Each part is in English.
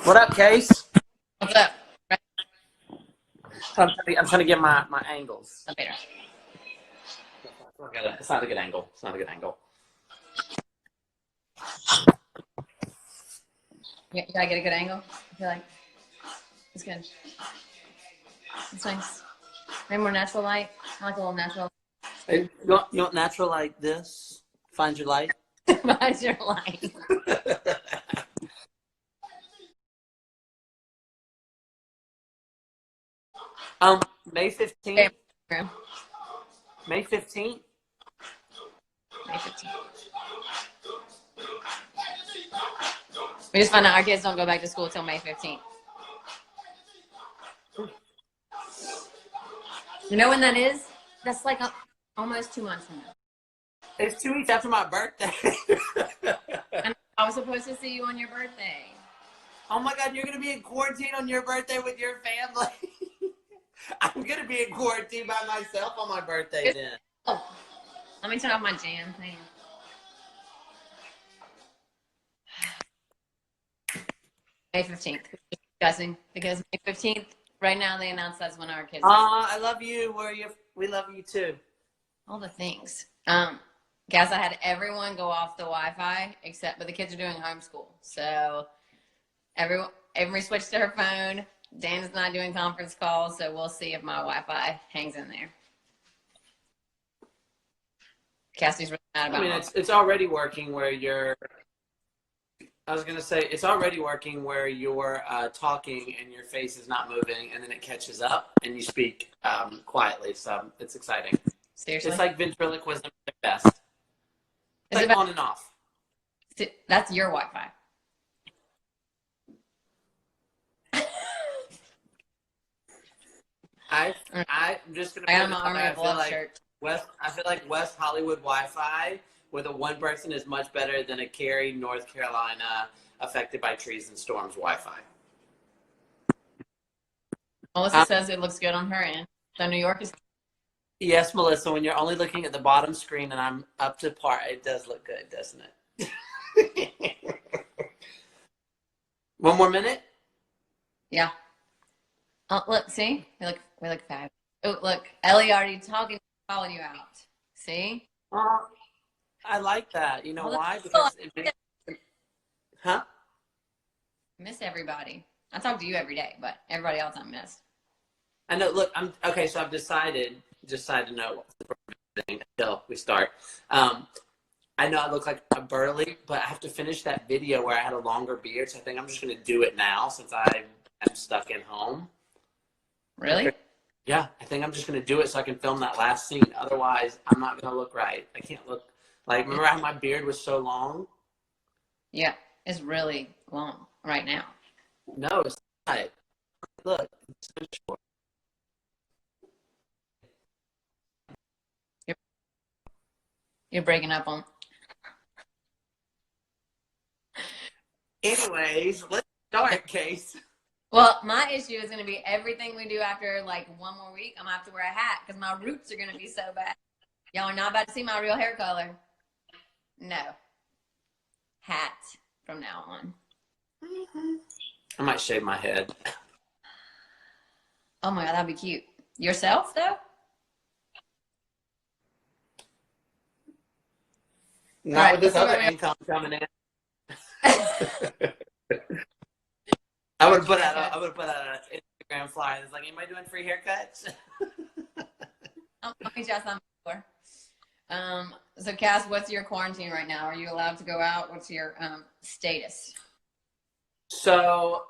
What up, Case? What's up? I'm trying to get my angles. Better. It's not a good angle. It's not a good angle. You gotta get a good angle. I feel like it's good. It's nice. Maybe more natural light. I like a little natural. Hey, you want natural like this? Find your light. Find your light. May 15th. Okay. May 15th. May 15th. We just found out our kids don't go back to school until May 15th. You know when that is? That's like almost 2 months from now. It's 2 weeks after my birthday. And I was supposed to see you on your birthday. Oh my God, you're going to be in quarantine on your birthday with your family. I'm going to be in quarantine by myself on my birthday then. Oh, let me turn off my jam thing. May 15th. We're discussing because May 15th, right now they announced that's when our kids. I love you. We love you too. All the things. Guys, I had everyone go off the Wi-Fi but the kids are doing homeschool. So everybody switched to her phone. Dan's not doing conference calls, so we'll see if my Wi-Fi hangs in there. Cassie's really mad about it. It's already working where you're. I was gonna say it's already working where you're talking and your face is not moving, and then it catches up and you speak quietly. So it's exciting. Seriously, it's like ventriloquism at the best. It's like on and off. That's your Wi-Fi. I'm just gonna. I got my Army of Love shirt. I feel like West Hollywood Wi-Fi with a one person is much better than a Cary, North Carolina, affected by trees and storms Wi-Fi. Melissa says it looks good on her end. So New York is. Yes, Melissa. When you're only looking at the bottom screen and I'm up to par, it does look good, doesn't it? One more minute. Yeah. Oh, look, see? We look fab. Oh, look, Ellie already talking, calling you out. See? I like that. You know why? Because huh? Miss everybody. I talk to you every day, but everybody else I miss. I know. Look, I'm okay. So I've decided. Just side to note until we start. I know I look like a burly, but I have to finish that video where I had a longer beard. So I think I'm just going to do it now since I am stuck in home. Really? Yeah, I think I'm just going to do it so I can film that last scene. Otherwise, I'm not going to look right. I can't look like, remember how my beard was so long? Yeah, it's really long right now. No, it's not. Look, it's so short. You're breaking up on. Anyways, let's start, Case. Well, my issue is going to be everything we do after like one more week. I'm going to have to wear a hat because my roots are going to be so bad. Y'all are not about to see my real hair color. No. Hat from now on. I might shave my head. Oh my God, that'd be cute. Yourself, though? Not with this other income coming in. I would put out an Instagram flyer that's like, anybody doing free haircuts? I'll meet you outside before. So Cass, what's your quarantine right now? Are you allowed to go out? What's your status? So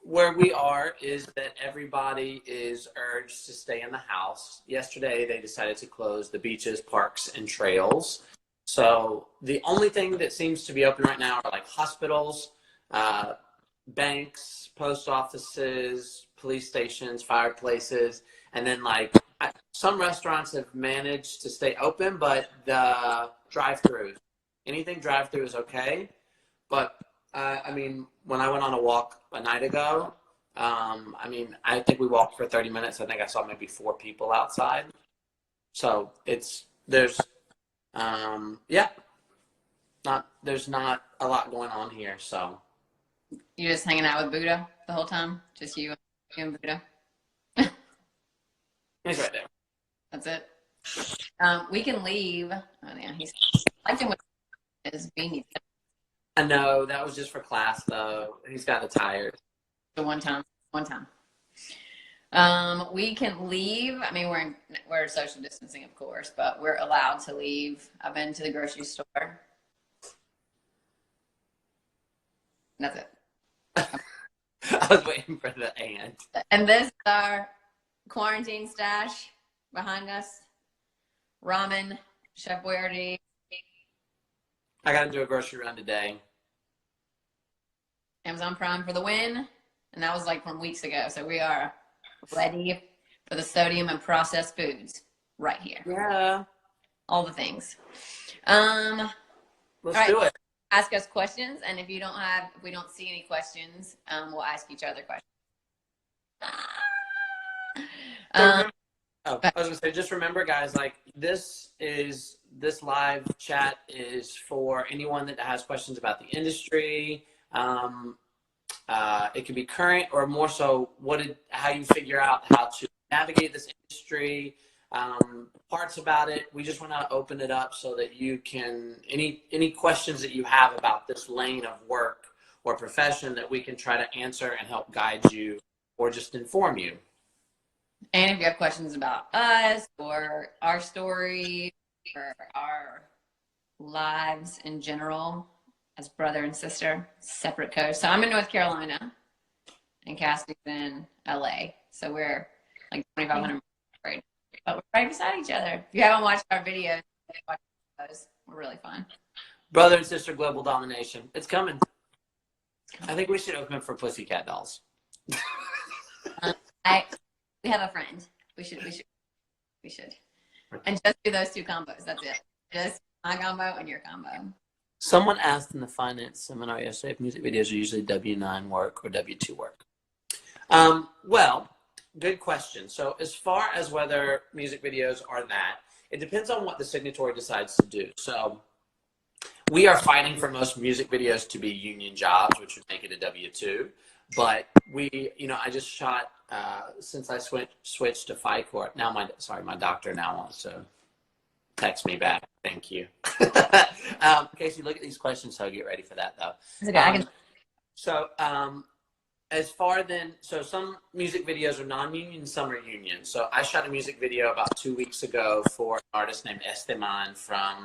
where we are is that everybody is urged to stay in the house. Yesterday, they decided to close the beaches, parks, and trails. So the only thing that seems to be open right now are like hospitals, banks, post offices, police stations, fireplaces, and then like some restaurants have managed to stay open, but the drive-throughs, anything drive-through is okay. But I mean, when I went on a walk a night ago, I think we walked for 30 minutes. I think I saw maybe 4 people outside. So there's not a lot going on here. So You just hanging out with Buddha the whole time? Just you and Buddha? He's right there. That's it. We can leave. Oh yeah, he's like him with his beanie. I know that was just for class though. He's got it tired. So one time. We can leave. I mean, we're social distancing, of course, but we're allowed to leave. I've been to the grocery store. That's it. I was waiting for the and. And this is our quarantine stash behind us. Ramen, Chef Boyardee. I got to do a grocery run today. Amazon Prime for the win. And that was like from weeks ago. So we are ready for the sodium and processed foods right here. Yeah. All the things. Let's do it. Ask us questions. And if we don't see any questions, we'll ask each other questions. I was gonna say, just remember, guys, like this live chat is for anyone that has questions about the industry. It can be current or more so how you figure out how to navigate this industry, parts about it. We just want to open it up so that you can, any questions that you have about this lane of work or profession, that we can try to answer and help guide you or just inform you. And if you have questions about us or our story or our lives in general as brother and sister, separate coast. So I'm in North Carolina and Cassidy's in LA. So we're like 2,500 miles, but we're right beside each other. If you haven't watched our videos, watch those. We're really fun. Brother and sister global domination. It's coming. I think we should open for Pussycat Dolls. We have a friend. We should. And just do those two combos. That's it. Just my combo and your combo. Someone asked in the finance seminar yesterday if music videos are usually W-9 work or W-2 work. Well, good question. So as far as whether music videos are that, it depends on what the signatory decides to do. So we are fighting for most music videos to be union jobs, which would make it a W-2. But I just shot, since I switched to FICOR, now my doctor now wants to text me back. Thank you. Casey, look at these questions, so I'll get ready for that though. Okay, so some music videos are non-union, some are union. So I shot a music video about 2 weeks ago for an artist named Esteban from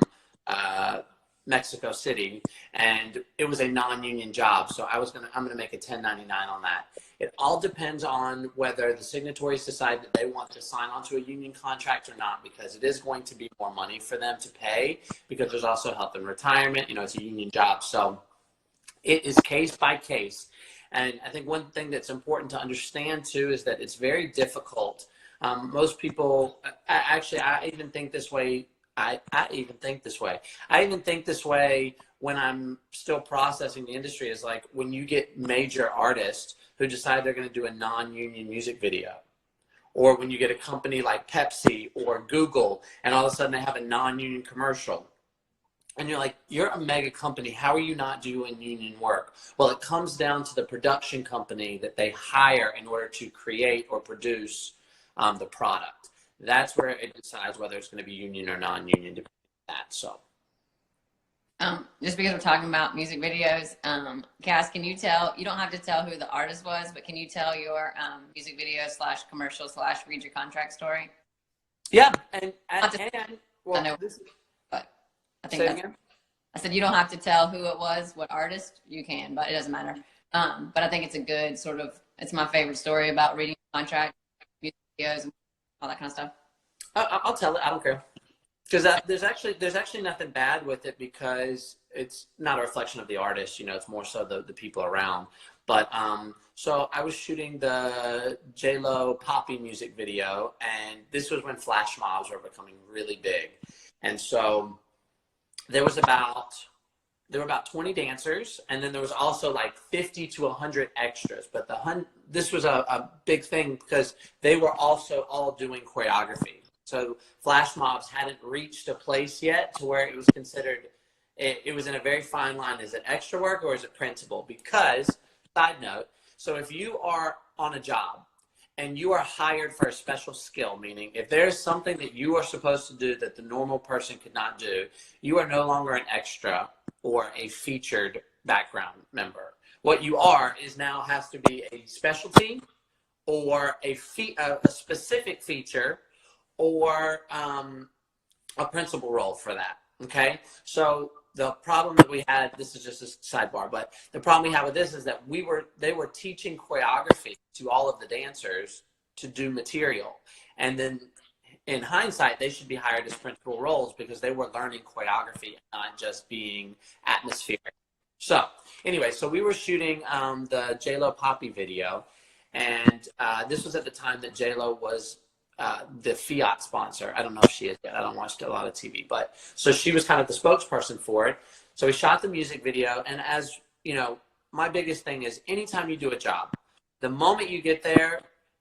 Mexico City, and it was a non-union job. So I'm gonna make a 1099 on that. It all depends on whether the signatories decide that they want to sign onto a union contract or not, because it is going to be more money for them to pay, because there's also health and retirement. It's a union job. So it is case by case. And I think one thing that's important to understand too is that it's very difficult. Most people, I even think this way. I even think this way when I'm still processing the industry, is like when you get major artists who decide they're going to do a non-union music video, or when you get a company like Pepsi or Google and all of a sudden they have a non-union commercial. And you're like, you're a mega company. How are you not doing union work? Well, it comes down to the production company that they hire in order to create or produce the product. That's where it decides whether it's going to be union or non-union, depending on that. So, just because we're talking about music videos, Cass, can you tell? You don't have to tell who the artist was, but can you tell your music video / commercial / read your contract story? Yeah, but I think I said you don't have to tell who it was, what artist. You can, but it doesn't matter. But I think it's a good sort of. It's my favorite story about reading contract, music videos, and all that kind of stuff. I'll tell it. I don't care, because there's actually nothing bad with it, because it's not a reflection of the artist. It's more so the people around. But so I was shooting the J-Lo Poppy music video, and this was when flash mobs were becoming really big, and so there were about 20 dancers, and then there was also like 50 to 100 extras. But this was a big thing because they were also all doing choreography. So flash mobs hadn't reached a place yet to where it was considered, it was in a very fine line. Is it extra work or is it principal? Because side note. So if you are on a job and you are hired for a special skill, meaning if there's something that you are supposed to do that the normal person could not do, you are no longer an extra or a featured background member. What you are is now has to be a specialty or a specific feature or a principal role for that. Okay, so the problem that we had, this is just a sidebar, but the problem we had with this is that they were teaching choreography to all of the dancers to do material, and then in hindsight they should be hired as principal roles because they were learning choreography, not just being atmospheric. So anyway, so we were shooting the J-Lo Poppy video, and this was at the time that J-Lo was the Fiat sponsor. I don't know if she is yet. I don't watch a lot of TV, but so she was kind of the spokesperson for it. So we shot the music video, and as you know, my biggest thing is anytime you do a job, the moment you get there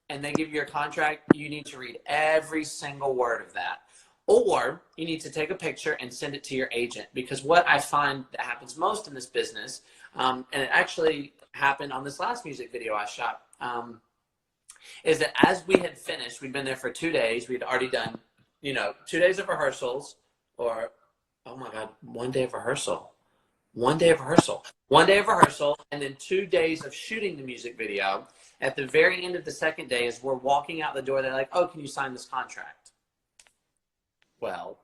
and they give you your contract, you need to read every single word of that. Or you need to take a picture and send it to your agent, because what I find that happens most in this business, and it actually happened on this last music video I shot, is that as we had finished, we'd been there for 2 days. We'd already done, 2 days of rehearsals, or, oh my God, 1 day of rehearsal. 1 day of rehearsal. 1 day of rehearsal, and then 2 days of shooting the music video. At the very end of the second day, as we're walking out the door, they're like, oh, can you sign this contract? Well,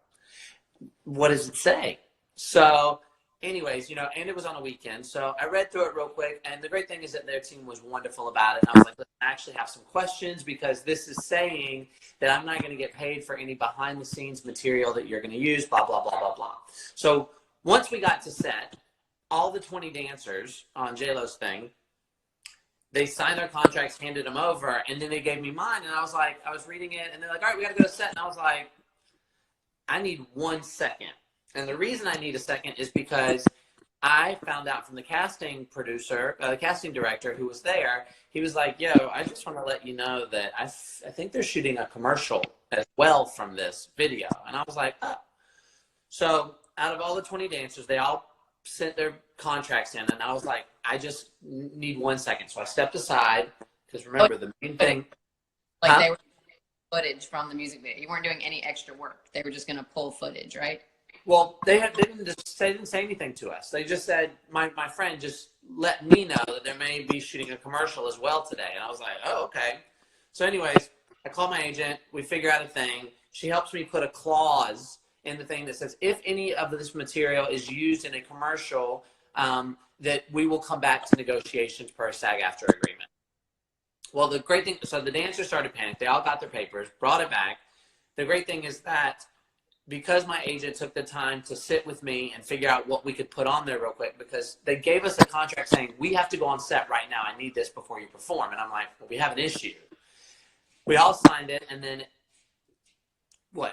what does it say? So anyways, and it was on a weekend. So I read through it real quick. And the great thing is that their team was wonderful about it. And I was like, listen, I actually have some questions, because this is saying that I'm not going to get paid for any behind the scenes material that you're going to use, blah, blah, blah, blah, blah. So once we got to set, all the 20 dancers on J-Lo's thing, they signed their contracts, handed them over, and then they gave me mine. And I was like, I was reading it, and they're like, all right, we got to go to set. And I was like, I need 1 second. And the reason I need a second is because I found out from the casting producer, the casting director who was there, he was like, yo, I just want to let you know that I think they're shooting a commercial as well from this video. And I was like, oh. So out of all the 20 dancers, they all sent their contracts in. And I was like, I just need 1 second. So I stepped aside, because remember, the main thing. Like they were footage from the music video. You weren't doing any extra work. They were just going to pull footage, right? Well, they didn't say anything to us. They just said, my friend just let me know that they may be shooting a commercial as well today. And I was like, oh, okay. So anyways, I call my agent. We figure out a thing. She helps me put a clause in the thing that says, if any of this material is used in a commercial, that we will come back to negotiations per a SAG-AFTRA agreement. Well, the great thing, so the dancers started panic. They all got their papers, brought it back. The great thing is that because my agent took the time to sit with me and figure out what we could put on there real quick, because they gave us a contract saying, we have to go on set right now. I need this before you perform. And I'm like, well, we have an issue. We all signed it. And then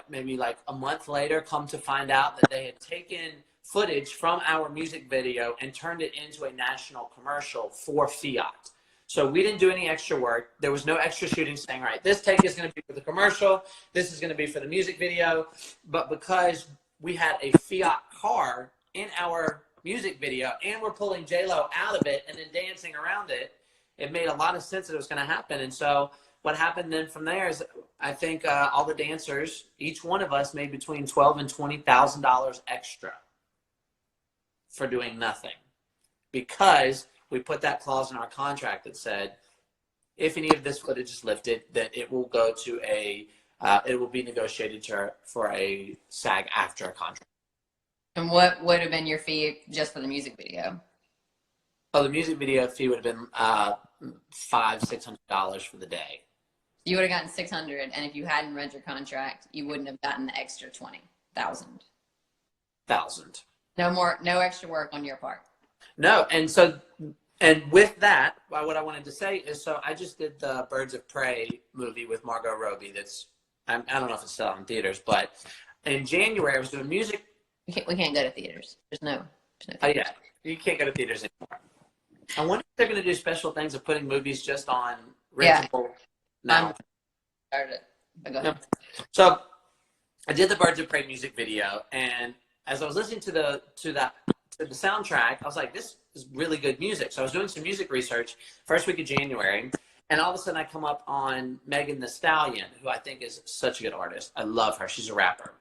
maybe like a month later, come to find out that they had taken footage from our music video and turned it into a national commercial for Fiat. So we didn't do any extra work. There was no extra shooting saying, all right, this take is going to be for the commercial. This is going to be for the music video. But because we had a Fiat car in our music video and we're pulling J-Lo out of it and then dancing around it, it made a lot of sense that it was going to happen. And so what happened then from there is I think all the dancers, each one of us made between $12,000 and $20,000 extra for doing nothing, because we put that clause in our contract that said, if any of this footage is lifted, that it will go to it will be negotiated for a SAG-AFTRA contract. And what would have been your fee just for the music video? Oh, the music video fee would have been $500-$600 for the day. You would have gotten $600, and if you hadn't read your contract, you wouldn't have gotten the extra $20,000. No extra work on your part. No, and with that, what I wanted to say is, so I just did the Birds of Prey movie with Margot Robbie. I don't know if it's still out in theaters, but in January I was doing music. We can't go to theaters. There's no theaters. Oh yeah, you can't go to theaters anymore. I wonder if they're going to do special things of putting movies just on rentable now. Started it. But go ahead. So I did the Birds of Prey music video, and as I was listening to to the soundtrack. I was like, this is really good music. So I was doing some music research first week of January, and all of a sudden I come up on Megan Thee Stallion, who I think is such a good artist. I love her. She's a rapper.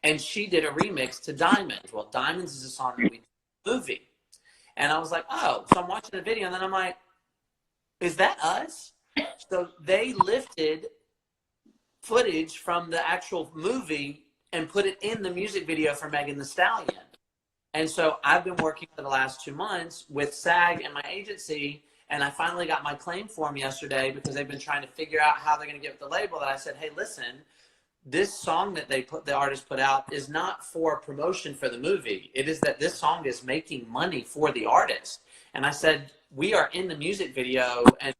And she did a remix to Diamonds. Well, Diamonds is a song that we did in the movie. And I was like, oh, so I'm watching the video, and then I'm like, is that us? So they lifted footage from the actual movie and put it in the music video for Megan Thee Stallion. And so I've been working for the last 2 months with SAG and my agency, and I finally got my claim form yesterday because they've been trying to figure out how they're going to get with the label. That I said, hey, listen, this song that the artist put out is not for promotion for the movie. It is that this song is making money for the artist. And I said, we are in the music video, and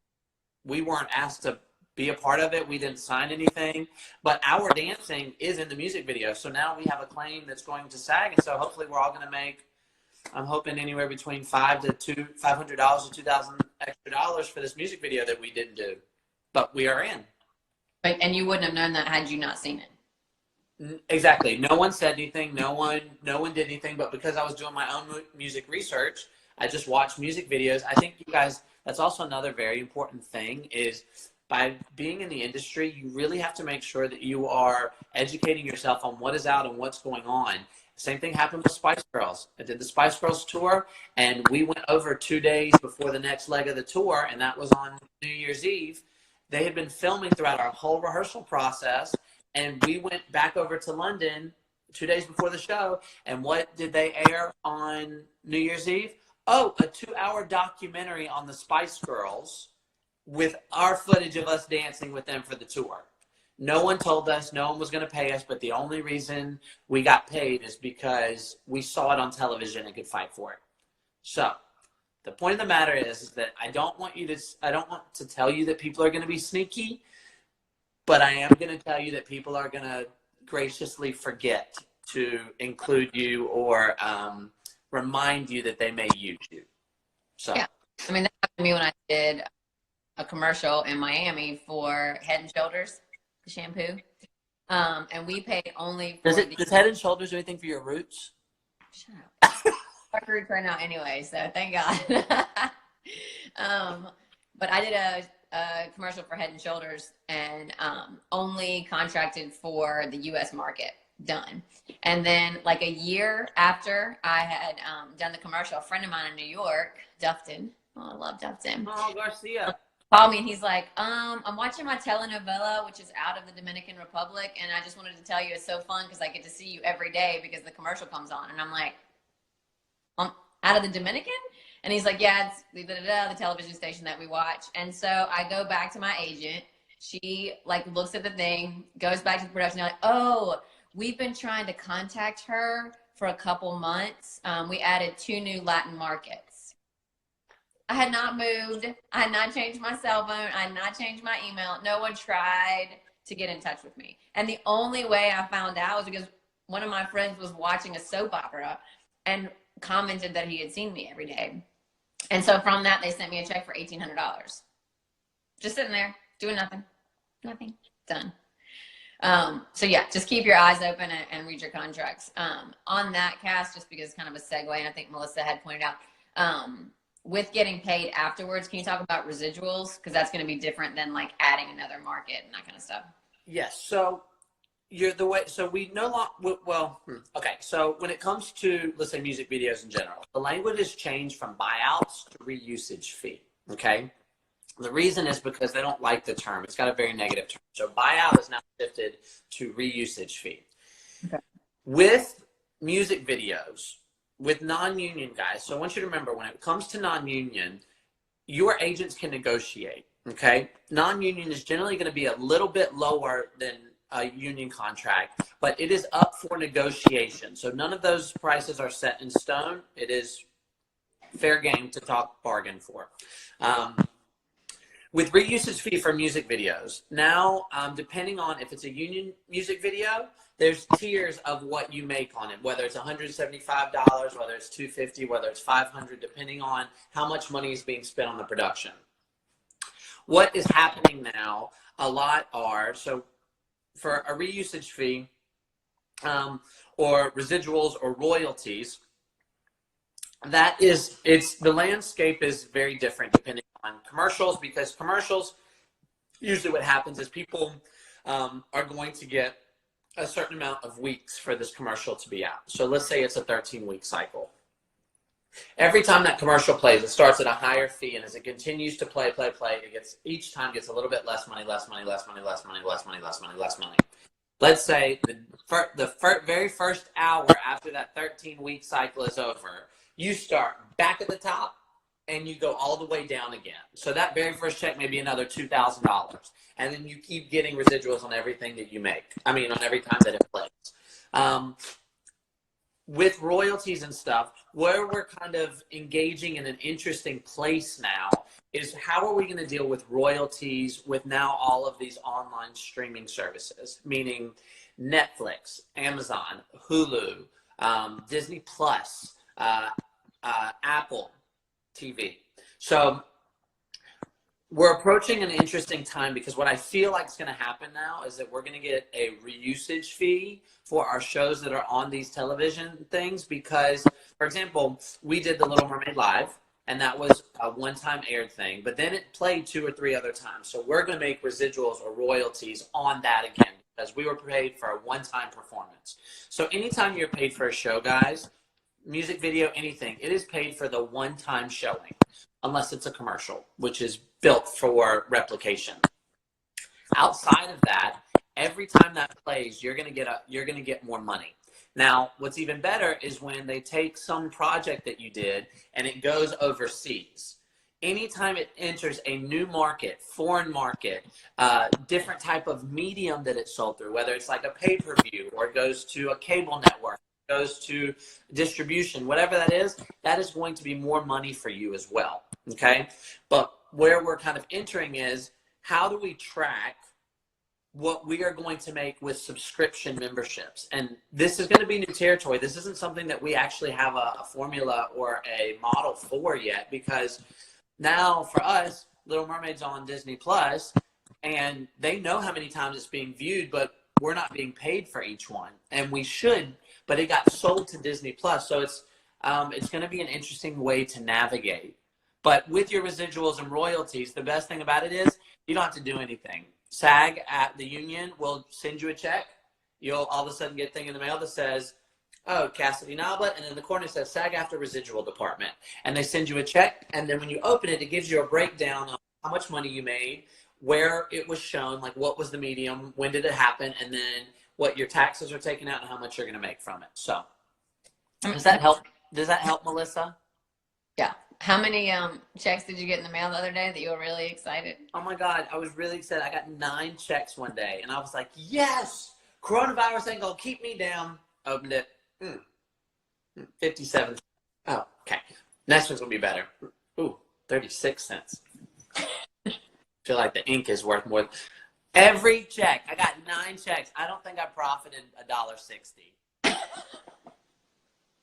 we weren't asked to be a part of it. We didn't sign anything, but our dancing is in the music video. So now we have a claim that's going to SAG, and so hopefully we're all going to make, I'm hoping, anywhere between $500 to $2,000 extra dollars for this music video that we didn't do, but we are in. And you wouldn't have known that had you not seen it. Exactly. No one said anything. No one did anything. But because I was doing my own music research, I just watched music videos. I think you guys, that's also another very important thing is by being in the industry, you really have to make sure that you are educating yourself on what is out and what's going on. Same thing happened with Spice Girls. I did the Spice Girls tour, and we went over 2 days before the next leg of the tour, and that was on New Year's Eve. They had been filming throughout our whole rehearsal process, and we went back over to London 2 days before the show, and what did they air on New Year's Eve? Oh, a 2-hour documentary on the Spice Girls with our footage of us dancing with them for the tour. No one told us, no one was going to pay us, but the only reason we got paid is because we saw it on television and could fight for it. So the point of the matter is that I don't want to tell you that people are going to be sneaky, but I am going to tell you that people are going to graciously forget to include you or remind you that they may use you. So yeah, I mean, that happened to me when I did a commercial in Miami for Head and Shoulders, the shampoo, and we paid only for does Head and Shoulders do anything for your roots? Shut up. My roots right now anyway, so thank God. But I did a commercial for Head and Shoulders and only contracted for the U.S. market. Done. And then like a year after I had done the commercial, a friend of mine in New York, Dufton, oh, I love Dufton. Oh, Garcia. Called me and he's like, I'm watching my telenovela, which is out of the Dominican Republic, and I just wanted to tell you it's so fun because I get to see you every day because the commercial comes on. And I'm like, out of the Dominican? And he's like, yeah, it's the television station that we watch. And so I go back to my agent. She like looks at the thing, goes back to the production. They're like, oh, we've been trying to contact her for a couple months. We added 2 new Latin markets. I had not moved. I had not changed my cell phone. I had not changed my email. No one tried to get in touch with me. And the only way I found out was because one of my friends was watching a soap opera and commented that he had seen me every day. And so from that, they sent me a check for $1,800. Just sitting there, doing nothing. Nothing. Done. So yeah, just keep your eyes open and read your contracts. On that, Cass, just because it's kind of a segue, and I think Melissa had pointed out, with getting paid afterwards, can you talk about residuals? Because that's going to be different than like adding another market and that kind of stuff. Yes. So we no longer, okay. So when it comes to, let's say, music videos in general, the language has changed from buyouts to reusage fee. Okay. The reason is because they don't like the term. It's got a very negative term. So buyout is now shifted to reusage fee. Okay. With music videos, with non-union guys, so I want you to remember when it comes to non-union, your agents can negotiate, okay? Non-union is generally going to be a little bit lower than a union contract, but it is up for negotiation. So none of those prices are set in stone. It is fair game to talk bargain for. With reusage fee for music videos, now depending on if it's a union music video, there's tiers of what you make on it, whether it's $175, whether it's $250, whether it's $500, depending on how much money is being spent on the production. What is happening now, a lot are, so for a reusage fee or residuals or royalties, The landscape is very different depending on commercials, because commercials, usually what happens is people are going to get a certain amount of weeks for this commercial to be out. So let's say it's a 13-week cycle. Every time that commercial plays, it starts at a higher fee, and as it continues to play, each time gets a little bit less money. Let's say the very first hour after that 13-week cycle is over, you start back at the top and you go all the way down again. So that very first check may be another $2,000. And then you keep getting residuals on everything that you make. I mean, on every time that it plays. With royalties and stuff, where we're kind of engaging in an interesting place now is how are we going to deal with royalties with now all of these online streaming services, meaning Netflix, Amazon, Hulu, Disney Plus, Apple TV. So we're approaching an interesting time, because what I feel like is going to happen now is that we're going to get a reusage fee for our shows that are on these television things. Because, for example, we did The Little Mermaid Live, and that was a one-time aired thing, but then it played 2 or 3 other times. So we're going to make residuals or royalties on that again, because we were paid for a one-time performance. So anytime you're paid for a show, guys, music video, anything, it is paid for the one-time showing, unless it's a commercial, which is built for replication. Outside of that, every time that plays, you're gonna get more money. Now, what's even better is when they take some project that you did and it goes overseas. Anytime it enters a new market, foreign market, different type of medium that it's sold through, whether it's like a pay-per-view or it goes to a cable network, goes to distribution, whatever that is going to be more money for you as well. Okay. But where we're kind of entering is, how do we track what we are going to make with subscription memberships? And this is going to be new territory. This isn't something that we actually have a formula or a model for yet, because now for us, Little Mermaid's on Disney Plus, and they know how many times it's being viewed, but we're not being paid for each one, and we should. But it got sold to Disney Plus, so it's going to be an interesting way to navigate. But with your residuals and royalties, the best thing about it is you don't have to do anything. SAG at the union will send you a check. You'll all of a sudden get a thing in the mail that says, oh, Cassidy Noblett, and in the corner it says SAG after residual department. And they send you a check, and then when you open it, it gives you a breakdown of how much money you made, where it was shown, like what was the medium, when did it happen, and then what your taxes are taken out and how much you're going to make from it. So does that help? Does that help, Melissa? Yeah. How many checks did you get in the mail the other day that you were really excited? Oh my God, I was really excited. I got 9 checks one day, and I was like, yes, coronavirus ain't going to keep me down. Opened it. 57. Oh, okay. Next one's going to be better. Ooh, 36 cents. Feel like the ink is worth more. Every check. I got 9 checks. I don't think I profited $1.60.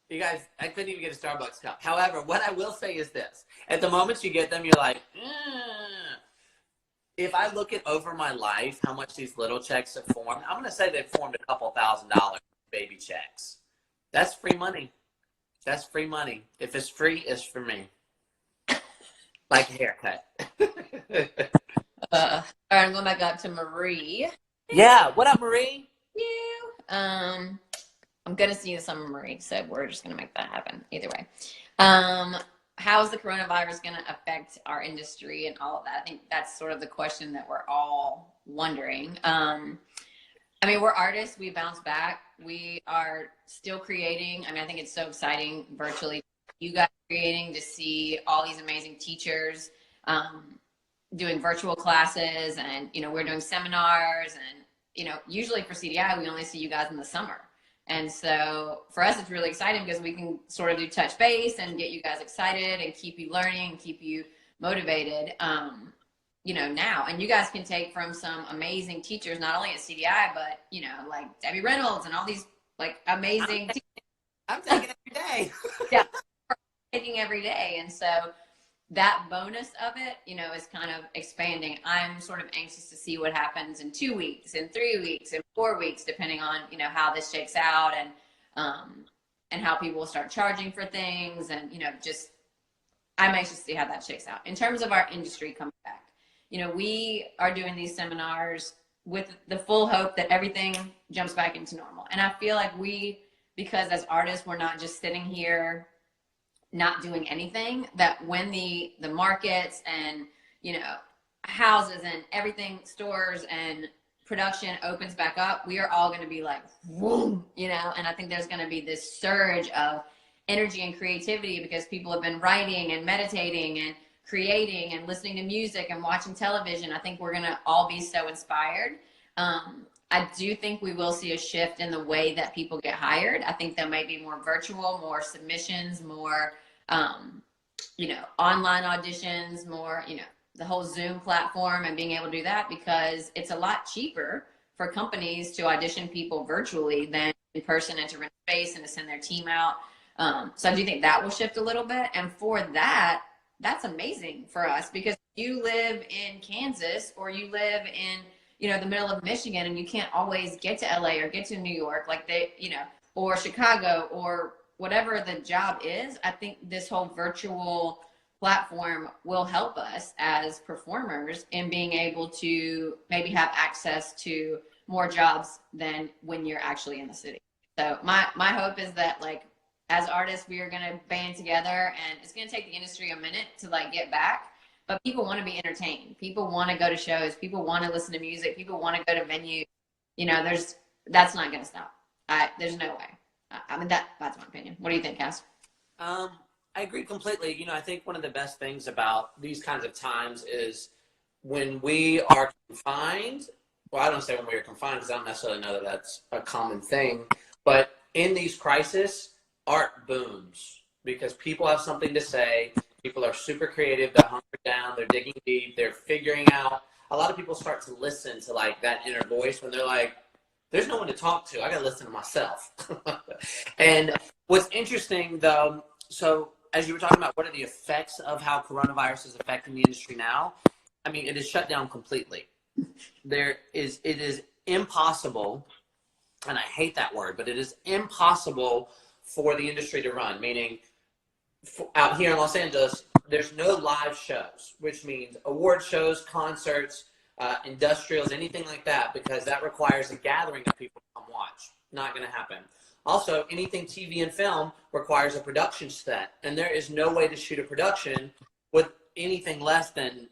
You guys, I couldn't even get a Starbucks cup. However, what I will say is this. At the moment you get them, you're like, If I look at over my life, how much these little checks have formed, I'm going to say they've formed a couple $1,000 baby checks. That's free money. That's free money. If it's free, it's for me. Like a haircut. All right, I'm going back up to Marie. Yeah. What up, Marie? You. I'm going to see you this summer, Marie, so we're just going to make that happen either way. How's the coronavirus going to affect our industry and all of that? I think that's sort of the question that we're all wondering. I mean, we're artists. We bounce back. We are still creating. I mean, I think it's so exciting virtually. You guys creating to see all these amazing teachers doing virtual classes, and, you know, we're doing seminars, and, you know, usually for CDI, we only see you guys in the summer. And so for us, it's really exciting because we can sort of do touch base and get you guys excited and keep you learning and keep you motivated, you know, now. And you guys can take from some amazing teachers, not only at CDI, but, you know, like Debbie Reynolds and all these like amazing. I'm taking every day. Yeah, taking every day. And so that bonus of it, you know, is kind of expanding. I'm sort of anxious to see what happens in 2 weeks, in 3 weeks, in 4 weeks, depending on, you know, how this shakes out. and how people will start charging for things. And, you know, just, I'm anxious to see how that shakes out. In terms of our industry coming back, you know, we are doing these seminars with the full hope that everything jumps back into normal. And I feel like because as artists, we're not just sitting here not doing anything, that when the markets and, you know, houses and everything, stores and production opens back up, we are all going to be like, whoa, you know. And I think there's going to be this surge of energy and creativity because people have been writing and meditating and creating and listening to music and watching television. I think we're going to all be so inspired. I do think we will see a shift in the way that people get hired. I think there may be more virtual, more submissions, more, you know, online auditions, more, you know, the whole Zoom platform and being able to do that, because it's a lot cheaper for companies to audition people virtually than in person, and to rent space and to send their team out. So I do think that will shift a little bit. And for that, that's amazing for us, because you live in Kansas or you live in, you know, the middle of Michigan, and you can't always get to LA or get to New York, like they, you know, or Chicago or whatever the job is. I think this whole virtual platform will help us as performers in being able to maybe have access to more jobs than when you're actually in the city. So my hope is that, like, as artists, we are going to band together, and it's going to take the industry a minute to like get back. But people want to be entertained. People want to go to shows. People want to listen to music. People want to go to venues. You know, that's not going to stop. There's no way. I mean, that's my opinion. What do you think, Cass? I agree completely. You know, I think one of the best things about these kinds of times is when we are confined. Well, I don't say when we are confined, because I don't necessarily know that that's a common thing. But in these crises, art booms because people have something to say. People are super creative. They're hunkered down. They're digging deep. They're figuring out. A lot of people start to listen to like that inner voice when they're like, there's no one to talk to. I got to listen to myself. And what's interesting though, so as you were talking about, what are the effects of how coronavirus is affecting the industry now? I mean, it is shut down completely. It is impossible, and I hate that word, but it is impossible for the industry to run, meaning out here in Los Angeles, there's no live shows, which means award shows, concerts, industrials, anything like that, because that requires a gathering of people to come watch. Not going to happen. Also, anything TV and film requires a production set, and there is no way to shoot a production with anything less than,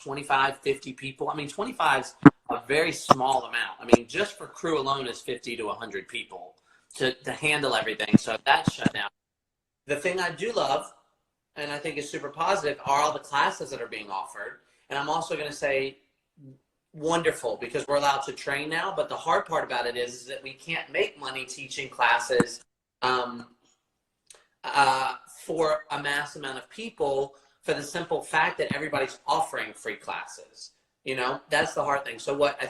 25, 50 people? I mean, 25 is a very small amount. I mean, just for crew alone is 50 to 100 people to handle everything, so that's shut down. The thing I do love, and I think is super positive, are all the classes that are being offered. And I'm also going to say wonderful, because we're allowed to train now. But the hard part about it is that we can't make money teaching classes for a mass amount of people, for the simple fact that everybody's offering free classes. You know, that's the hard thing. So what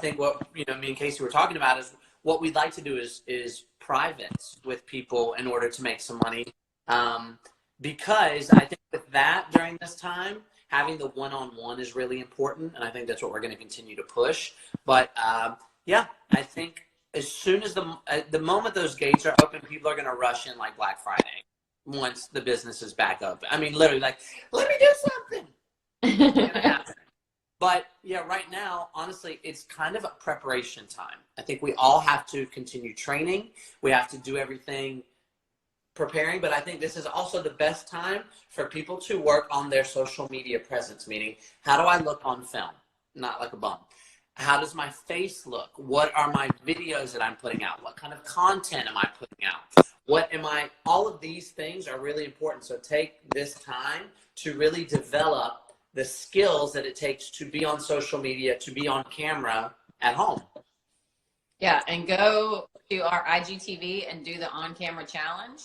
me and Casey were talking about is what we'd like to do is privates with people in order to make some money. Because I think with that during this time, having the one-on-one is really important, and I think that's what we're going to continue to push. But yeah, I think as soon as the moment those gates are open, people are going to rush in like Black Friday once the business is back open. I mean, literally, like, let me do something. It's going to happen. But yeah, right now, honestly, it's kind of a preparation time. I think we all have to continue training. We have to do everything preparing, but I think this is also the best time for people to work on their social media presence, meaning how do I look on film? Not like a bum. How does my face look? What are my videos that I'm putting out? What kind of content am I putting out? All of these things are really important. So take this time to really develop the skills that it takes to be on social media, to be on camera at home. Yeah, and go to our IGTV and do the on-camera challenge,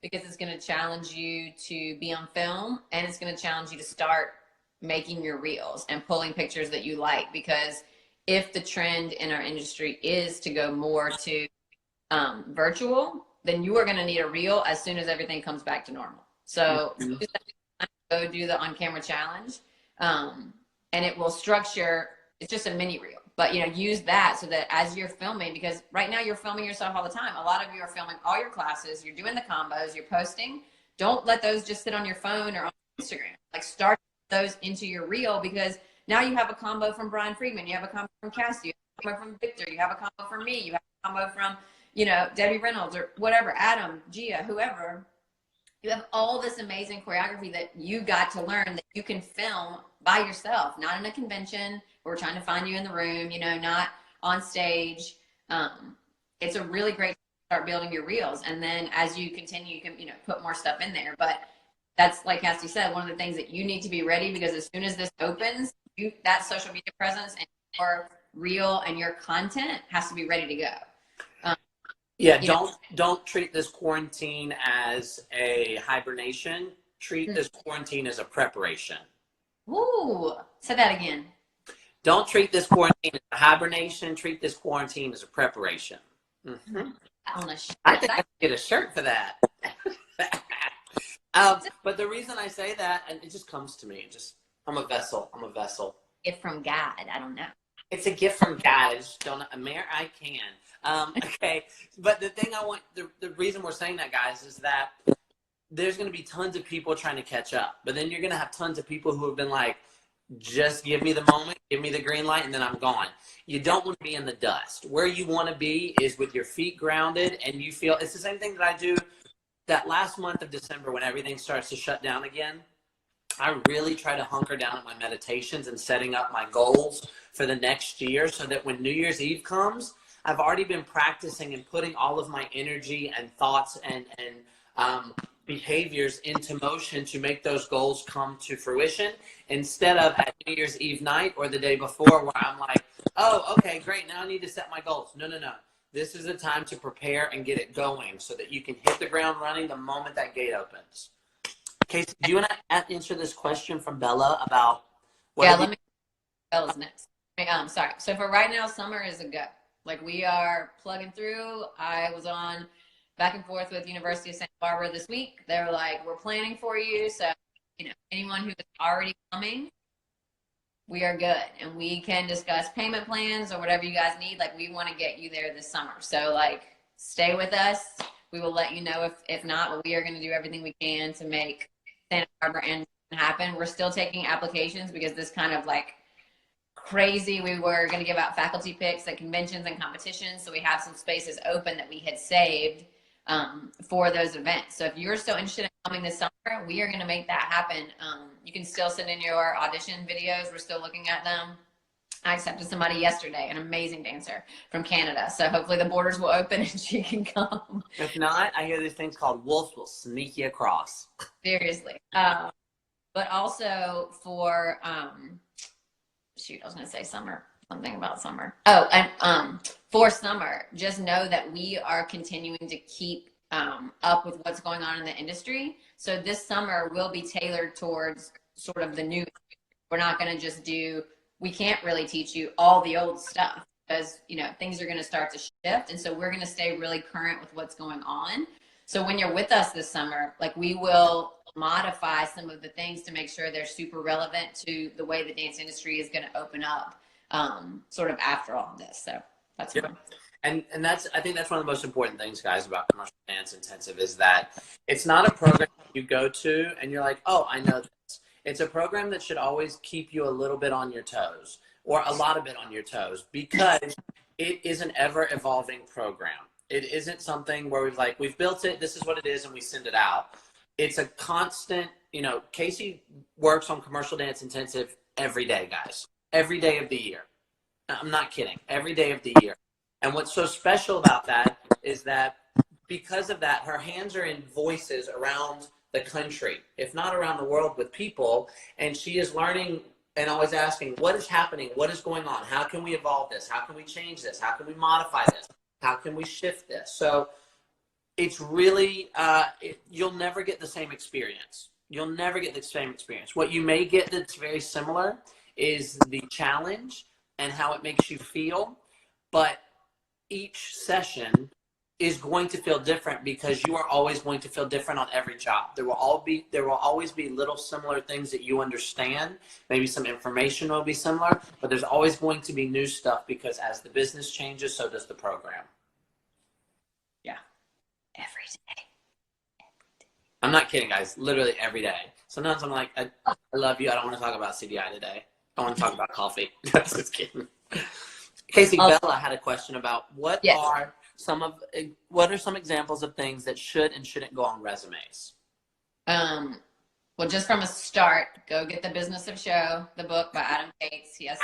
because it's going to challenge you to be on film, and it's going to challenge you to start making your reels and pulling pictures that you like. Because if the trend in our industry is to go more to virtual, then you are going to need a reel as soon as everything comes back to normal. So go do the on-camera challenge, and it will structure. It's just a mini reel. But, use that so that as you're filming, because right now you're filming yourself all the time. A lot of you are filming all your classes. You're doing the combos. You're posting. Don't let those just sit on your phone or on Instagram. Like, start those into your reel, because now you have a combo from Brian Friedman. You have a combo from Cassidy. You have a combo from Victor. You have a combo from me. You have a combo from, Debbie Reynolds or whatever, Adam, Gia, whoever. You have all this amazing choreography that you got to learn that you can film by yourself, not in a convention where we're trying to find you in the room, not on stage. It's a really great to start building your reels. And then as you continue, you can, put more stuff in there. But that's, like Cassidy said, one of the things that you need to be ready, because as soon as this opens, that social media presence and your reel and your content has to be ready to go. Yeah, don't treat this quarantine as a hibernation. Treat this quarantine as a preparation. Ooh, say that again. Don't treat this quarantine as a hibernation. Treat this quarantine as a preparation. Mm-hmm. I think I can get a shirt for that. But the reason I say that, and it just comes to me, I'm a vessel. Gift from God. I don't know. It's a gift from God. I just don't. I can. Okay, but the thing the reason we're saying that, guys, is that there's going to be tons of people trying to catch up, but then you're going to have tons of people who have been like, just give me the moment, give me the green light, and then I'm gone. You don't want to be in the dust. Where you want to be is with your feet grounded, and you feel it's the same thing that I do that last month of December when everything starts to shut down again. I really try to hunker down at my meditations and setting up my goals for the next year so that when New Year's Eve comes, I've already been practicing and putting all of my energy and thoughts and behaviors into motion to make those goals come to fruition, instead of at New Year's Eve night or the day before where I'm like, oh, okay, great, now I need to set my goals. No. This is a time to prepare and get it going so that you can hit the ground running the moment that gate opens. Casey, do you want to answer this question from Bella about what? Bella's next. Sorry. So for right now, summer is a go. Like, we are plugging through. I was on back and forth with University of Santa Barbara this week. They were like, we're planning for you. So, anyone who is already coming, we are good. And we can discuss payment plans or whatever you guys need. Like, we want to get you there this summer. So, like, stay with us. We will let you know if not, but we are going to do everything we can to make Santa Barbara and happen. We're still taking applications because this kind of like crazy. We were going to give out faculty picks at conventions and competitions. So we have some spaces open that we had saved for those events. So if you're still interested in coming this summer, we are going to make that happen. You can still send in your audition videos. We're still looking at them. I accepted somebody yesterday, an amazing dancer from Canada. So hopefully the borders will open and she can come. If not, I hear these things called wolves will sneak you across. Seriously. But also for, I was going to say summer, something about summer. Oh, and for summer, just know that we are continuing to keep up with what's going on in the industry. So this summer will be tailored towards sort of the new. We're not going to just we can't really teach you all the old stuff because, things are going to start to shift. And so we're going to stay really current with what's going on. So when you're with us this summer, like, we will modify some of the things to make sure they're super relevant to the way the dance industry is going to open up sort of after all of this. So that's fun. And I think that's one of the most important things, guys, about Commercial Dance Intensive is that it's not a program you go to and you're like, oh, I know this. It's a program that should always keep you a little bit on your toes, or a lot of it on your toes, because it is an ever evolving program. It isn't something where we've built it, this is what it is, and we send it out. It's a constant, Casey works on Commercial Dance Intensive every day, guys. Every day of the year. I'm not kidding. Every day of the year. And what's so special about that is that because of that, her hands are in voices around the country, if not around the world, with people. And she is learning and always asking, what is happening? What is going on? How can we evolve this? How can we change this? How can we modify this? How can we shift this? So it's really, you'll never get the same experience. You'll never get the same experience. What you may get that's very similar is the challenge and how it makes you feel. But each session is going to feel different because you are always going to feel different on every job. There will always be little similar things that you understand. Maybe some information will be similar, but there's always going to be new stuff because as the business changes, so does the program. Yeah. Every day. I'm not kidding, guys. Literally every day. Sometimes I'm like, I love you. I don't want to talk about CDI today. I want to talk about coffee. Just kidding. Casey, Bella had a question about what are some examples of things that should and shouldn't go on resumes? Well, just from a start, go get The Business of Show, the book by Adam Cates. He has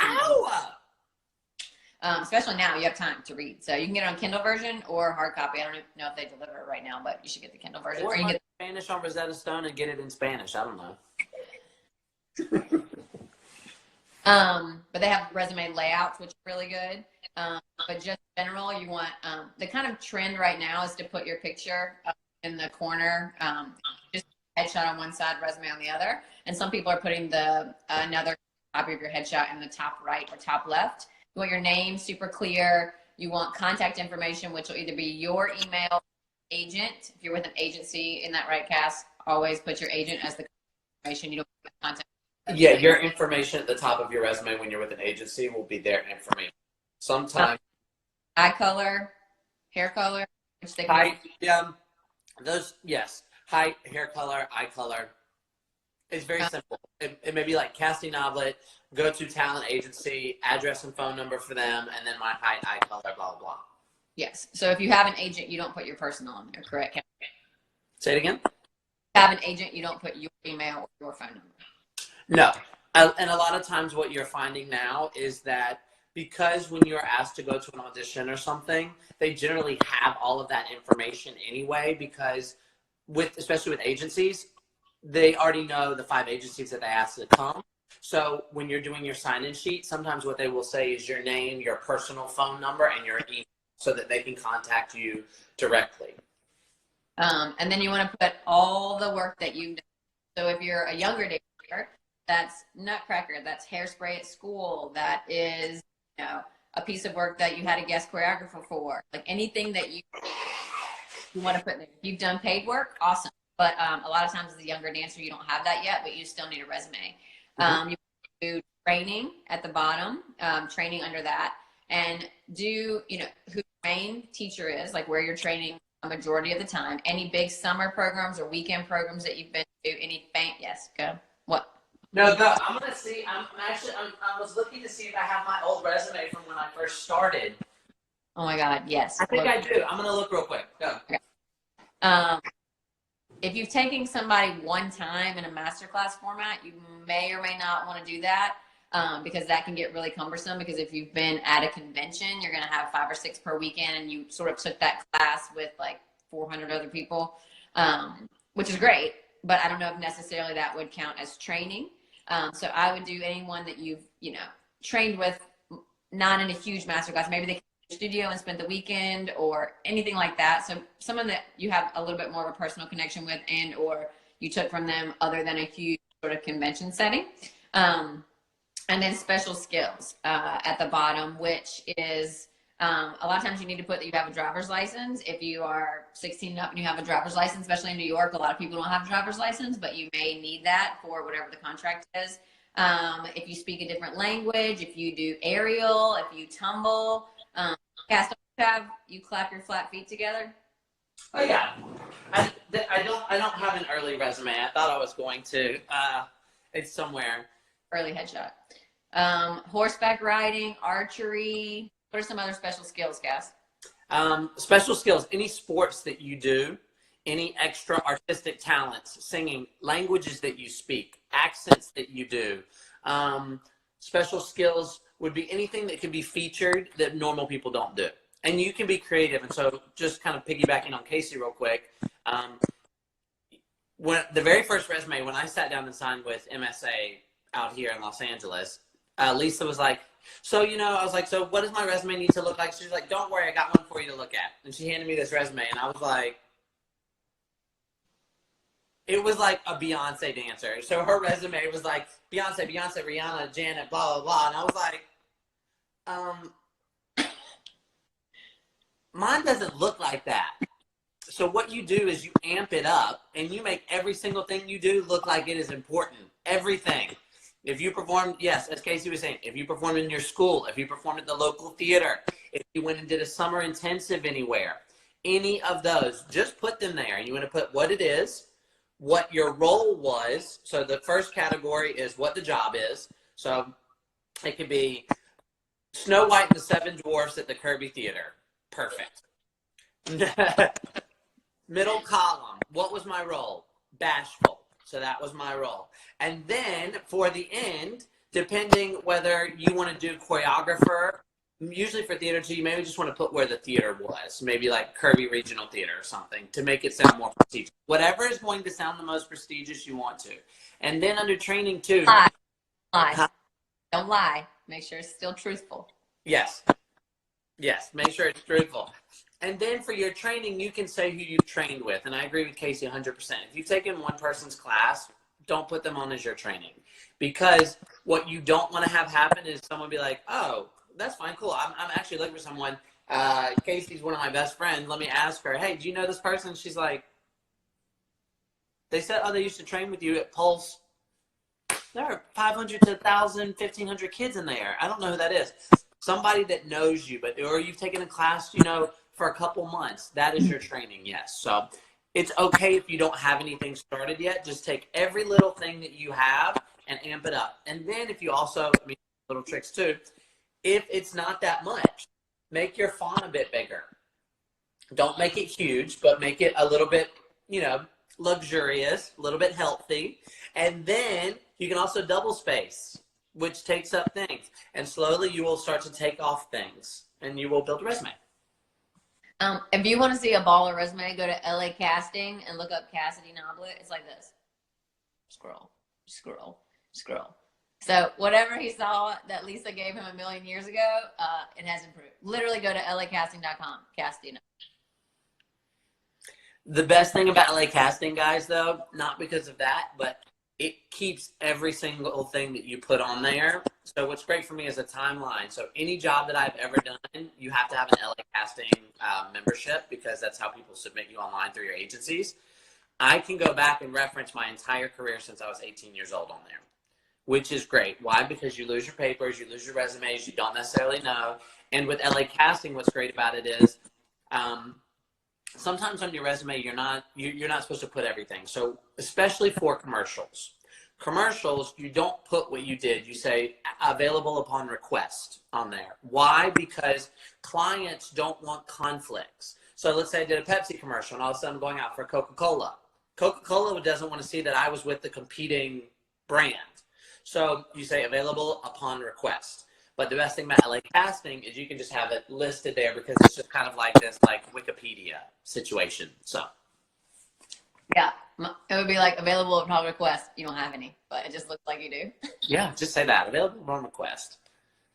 especially now, you have time to read. So you can get it on Kindle version or hard copy. I don't know if they deliver it right now, but you should get the Kindle version. Or you can get Spanish on Rosetta Stone and get it in Spanish. I don't know. But they have resume layouts, which are really good. But just in general, you want the kind of trend right now is to put your picture in the corner, just headshot on one side, resume on the other. And some people are putting another copy of your headshot in the top right or top left. You want your name super clear. You want contact information, which will either be your email, agent. If you're with an agency in that right, Cass, always put your agent as the information. You don't put contact. Yeah, your information at the top of your resume when you're with an agency will be their information. Sometimes eye color, hair color, which they height, height, hair color, eye color. It's very simple. It may be like Cassidy, Noblett, go to talent agency, address and phone number for them, and then my height, eye color, blah, blah, blah. Yes. So if you have an agent, you don't put your personal on there, correct? Say it again? If you have an agent, you don't put your email or your phone number. No. And a lot of times what you're finding now is that because when you're asked to go to an audition or something, they generally have all of that information anyway because especially with agencies, they already know the 5 agencies that they asked to come. So when you're doing your sign-in sheet, sometimes what they will say is your name, your personal phone number, and your email so that they can contact you directly. And then you want to put all the work that you've done. So if you're a younger dancer, that's Nutcracker, that's Hairspray at school, that is, a piece of work that you had a guest choreographer for, like anything that you want to put in there. If you've done paid work, awesome. But a lot of times as a younger dancer, you don't have that yet, but you still need a resume. You do training at the bottom, training under that, and do, who your main teacher is, like where you're training a majority of the time. Any big summer programs or weekend programs that you've been to, yes, go. What? No, go. I'm going to see. I was looking to see if I have my old resume from when I first started. Oh my God, yes. I think I do. I'm going to look real quick. Go. Okay. If you've taken somebody one time in a masterclass format, you may or may not want to do that because that can get really cumbersome because if you've been at a convention, you're going to have 5 or 6 per weekend and you sort of took that class with like 400 other people, which is great, but I don't know if necessarily that would count as training. So I would do anyone that you've, trained with, not in a huge masterclass. Maybe they studio and spent the weekend or anything like that. So someone that you have a little bit more of a personal connection with and or you took from them other than a huge sort of convention setting. And then special skills at the bottom, which is a lot of times you need to put that you have a driver's license. If you are 16 and up and you have a driver's license, especially in New York, a lot of people don't have a driver's license, but you may need that for whatever the contract is. If you speak a different language, if you do aerial, if you tumble, Cass, you clap your flat feet together? Oh yeah, I don't have an early resume. I thought I was going to. It's somewhere. Early headshot. Horseback riding, archery. What are some other special skills, Cass? Special skills. Any sports that you do, any extra artistic talents, singing, languages that you speak, accents that you do. Special skills would be anything that could be featured that normal people don't do. And you can be creative. And so just kind of piggybacking on Casey real quick, when the very first resume, when I sat down and signed with MSA out here in Los Angeles, Lisa was like, so, I was like, so what does my resume need to look like? She was like, don't worry, I got one for you to look at. And she handed me this resume and I was like, it was like a Beyonce dancer. So her resume was like Beyonce, Rihanna, Janet, blah, blah, blah. And I was like, Mine doesn't look like that. So what you do is you amp it up and you make every single thing you do look like it is important. Everything. If you performed, yes, as Casey was saying, if you performed in your school, if you performed at the local theater, if you went and did a summer intensive anywhere, any of those, just put them there. And you want to put what it is, what your role was. So the first category is what the job is. So it could be Snow White and the Seven Dwarfs at the Kirby Theater. Perfect. Middle column, what was my role? Bashful. So that was my role. And then for the end, depending whether you want to do choreographer, usually for theater too, you maybe just want to put where the theater was. Maybe like Kirby Regional Theater or something to make it sound more prestigious. Whatever is going to sound the most prestigious you want to. And then under training too. Lie. Don't lie. Make sure it's still truthful. Yes. Yes, make sure it's truthful. And then for your training, you can say who you've trained with. And I agree with Casey 100%. If you've taken one person's class, don't put them on as your training. Because what you don't want to have happen is someone be like, oh, that's fine, cool. I'm actually looking for someone. Casey's one of my best friends. Let me ask her, hey, do you know this person? She's like, they said, oh, they used to train with you at Pulse. There are 500 to 1,000, 1,500 kids in there. I don't know who that is. Somebody that knows you, or you've taken a class, for a couple months. That is your training, yes. So it's okay if you don't have anything started yet. Just take every little thing that you have and amp it up. And then if you also, little tricks too, if it's not that much, make your font a bit bigger. Don't make it huge, but make it a little bit, luxurious, a little bit healthy. And then you can also double space, which takes up things. And slowly you will start to take off things and you will build a resume. If you want to see a baller resume, go to LA Casting and look up Cassidy Noblett. It's like this. Scroll, scroll, scroll. So whatever he saw that Lisa gave him 1,000,000 years ago, it has improved. Literally go to lacasting.com, Cassidy Noblett. The best thing about LA Casting, guys, though, not because of that, but it keeps every single thing that you put on there. So what's great for me is a timeline. So any job that I've ever done, you have to have an LA Casting membership because that's how people submit you online through your agencies. I can go back and reference my entire career since I was 18 years old on there, which is great. Why? Because you lose your papers, you lose your resumes, you don't necessarily know. And with LA Casting, what's great about it is sometimes on your resume, you're not supposed to put everything. So especially for commercials, you don't put what you did. You say available upon request on there. Why? Because clients don't want conflicts. So let's say I did a Pepsi commercial and all of a sudden I'm going out for Coca-Cola. Coca-Cola doesn't want to see that I was with the competing brand. So you say available upon request. But the best thing about LA Casting is you can just have it listed there because it's just kind of like this Wikipedia situation. So yeah, it would be like available upon request. You don't have any, but it just looks like you do. Yeah, just say that. Available upon request.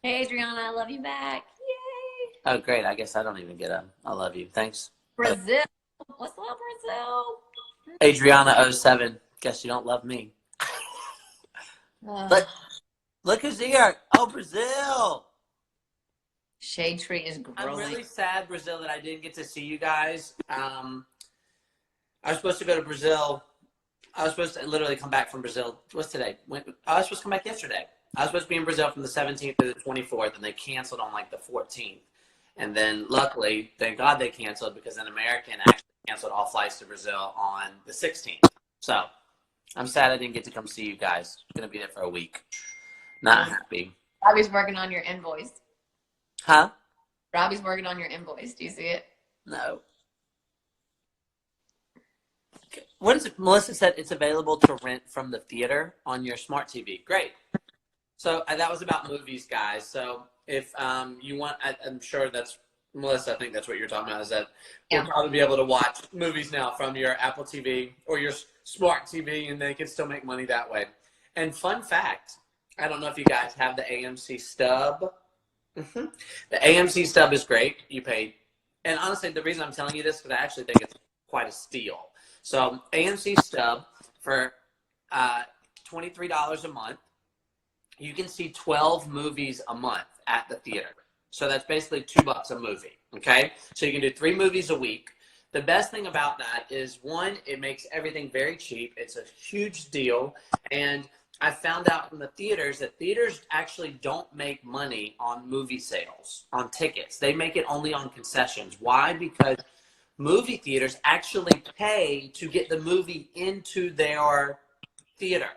Hey, Adriana, I love you back. Yay. Oh, great. I guess I don't even get a I love you. Thanks. Brazil. What's up, Brazil? Adriana07. Guess you don't love me. Look who's here. Oh, Brazil. Shade Tree is growing. I'm really sad, Brazil, that I didn't get to see you guys. I was supposed to go to Brazil. I was supposed to literally come back from Brazil. What's today? I was supposed to come back yesterday. I was supposed to be in Brazil from the 17th to the 24th, and they canceled on the 14th. And then luckily, thank God they canceled because an American actually canceled all flights to Brazil on the 16th. So I'm sad I didn't get to come see you guys. I'm going to be there for a week. Not happy. Robbie's working on your invoice. Huh? Robbie's working on your invoice. Do you see it? No. What is it? Melissa said it's available to rent from the theater on your smart TV. Great. So that was about movies, guys. So if you want, I'm sure that's, Melissa, I think that's what you're talking about, is that you'll probably be able to watch movies now from your Apple TV or your smart TV, and they can still make money that way. And fun fact, I don't know if you guys have the AMC stub. The AMC stub is great. You pay, and honestly, the reason I'm telling you this is because I actually think it's quite a steal. So AMC stub for $23 a month, you can see 12 movies a month at the theater. So that's basically $2 a movie. Okay, so you can do 3 movies a week. The best thing about that is, one, it makes everything very cheap. It's a huge deal. And I found out from the theaters that theaters actually don't make money on movie sales, on tickets. They make it only on concessions. Why? Because movie theaters actually pay to get the movie into their theater.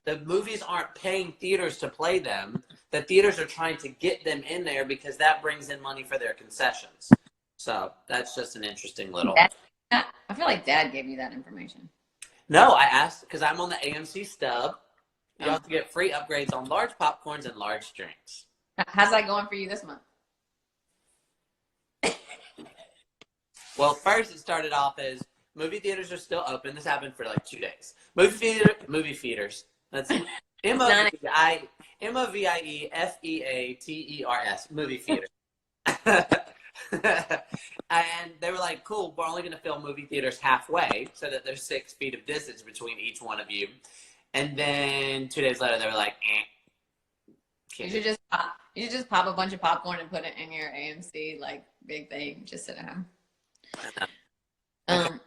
The movies aren't paying theaters to play them. The theaters are trying to get them in there because that brings in money for their concessions. So that's just an interesting little. I feel like Dad gave you that information. No, I asked because I'm on the AMC stub. You have to get free upgrades on large popcorns and large drinks. How's that going for you this month? Well, first it started off as movie theaters are still open. This happened for like 2 days. Movie theaters. That's MOVIEFEATERS. Movie theater. And they were like, cool, we're only going to fill movie theaters halfway so that there's 6 feet of distance between each one of you. And then 2 days later, they were like, You should just pop a bunch of popcorn and put it in your AMC like big thing. Just sit at home.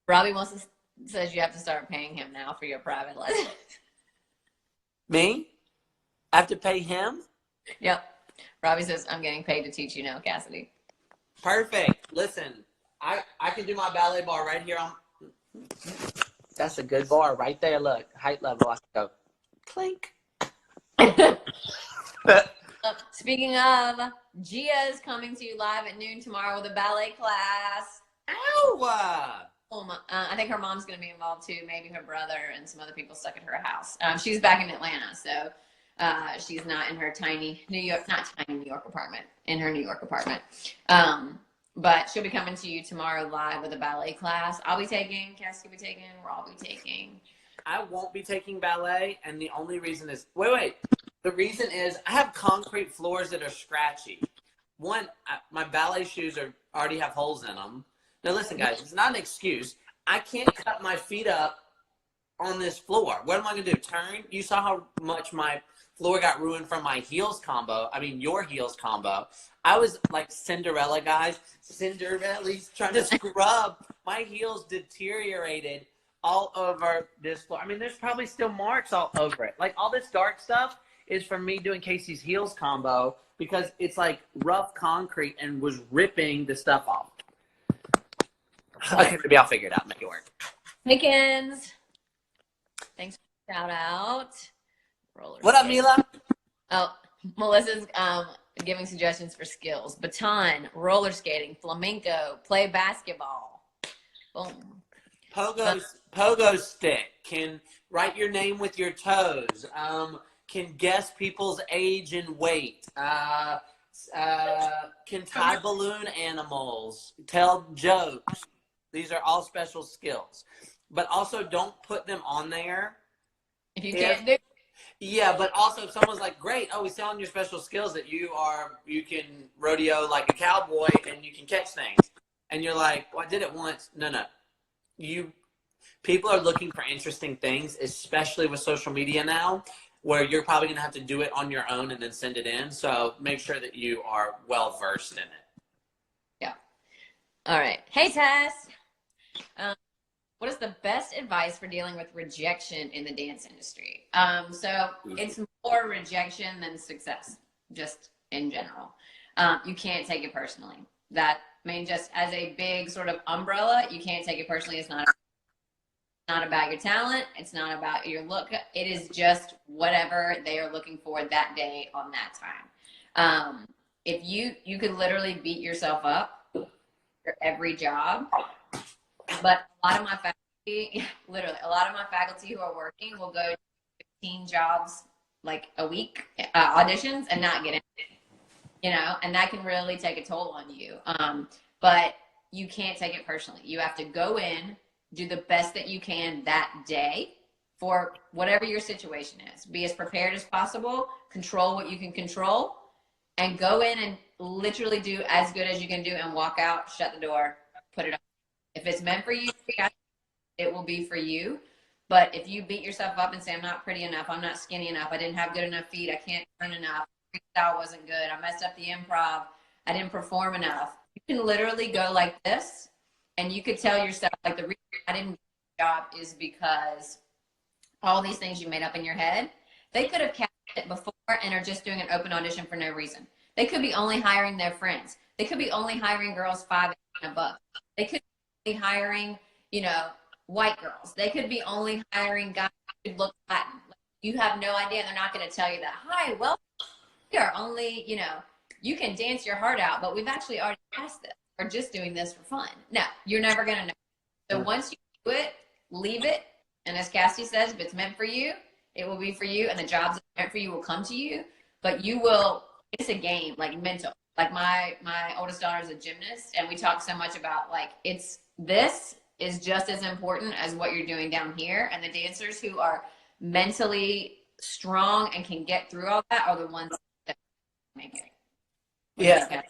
Robbie says you have to start paying him now for your private lessons. Me? I have to pay him? Yep. Robbie says, I'm getting paid to teach you now, Cassidy. Perfect. Listen, I can do my ballet bar right here. That's a good bar right there. Look, height level. I can go clink. Speaking of, Gia is coming to you live at noon tomorrow with a ballet class. Ow! I think her mom's going to be involved too. Maybe her brother and some other people stuck at her house. She's back in Atlanta, so she's not in her tiny New York apartment, in her New York apartment. But she'll be coming to you tomorrow live with a ballet class. I'll be taking, Cassie will be taking, we'll all be taking. I won't be taking ballet, and the only reason is, wait. The reason is I have concrete floors that are scratchy. One, my ballet shoes already have holes in them. Now listen, guys, it's not an excuse. I can't cut my feet up on this floor. What am I going to do? Turn? You saw how much my floor got ruined from my heels combo. I mean, your heels combo. I was like Cinderella, guys. Cinderella's trying to scrub. My heels deteriorated all over this floor. I mean, there's probably still marks all over it. Like, all this dark stuff is from me doing Casey's heels combo because it's like rough concrete and was ripping the stuff off. Okay, maybe I'll figure it out and make it work. Pickens. Thanks for the shout out. What up, Mila? Oh, Melissa's giving suggestions for skills. Baton, roller skating, flamenco, play basketball. Boom. Pogo stick. Can write your name with your toes. Can guess people's age and weight. Can tie balloon animals. Tell jokes. These are all special skills. But also don't put them on there. If you can't do. Yeah, but also if someone's like, great, we saw in your special skills that you can rodeo like a cowboy and you can catch things. And you're like, well, I did it once. No. People are looking for interesting things, especially with social media now, where you're probably going to have to do it on your own and then send it in. So make sure that you are well versed in it. Yeah. All right. Hey, Tess. What is the best advice for dealing with rejection in the dance industry? So it's more rejection than success, just in general. You can't take it personally. Just as a big sort of umbrella, you can't take it personally. It's not about your talent. It's not about your look. It is just whatever they are looking for that day on that time. If you could literally beat yourself up for every job, but a lot of my faculty who are working will go to 15 jobs like a week, auditions, and not get in, and that can really take a toll on you. But you can't take it personally. You have to go in, do the best that you can that day for whatever your situation is. Be as prepared as possible, control what you can control, and go in and literally do as good as you can do and walk out, shut the door, put it up. If it's meant for you, it will be for you. But if you beat yourself up and say, I'm not pretty enough, I'm not skinny enough, I didn't have good enough feet, I can't turn enough, freestyle wasn't good, I messed up the improv, I didn't perform enough, you can literally go like this, and you could tell yourself, like, the reason I didn't get the job is because all these things you made up in your head. They could have cast it before and are just doing an open audition for no reason. They could be only hiring their friends. They could be only hiring girls 5 and above. They could be hiring, you know, white girls. They could be only hiring guys who look Latin. You have no idea. They're not going to tell you that. Hi, well, we are only, you know, you can dance your heart out, but we've actually already passed this. We're just doing this for fun. No, you're never going to know. So once you do it, leave it. And as Cassidy says, if it's meant for you, it will be for you. And the jobs that are meant for you will come to you. But you will, it's a game, like mental. Like my oldest daughter is a gymnast, and we talk so much about, like, this is just as important as what you're doing down here. And the dancers who are mentally strong and can get through all that are the ones that make it. Yeah.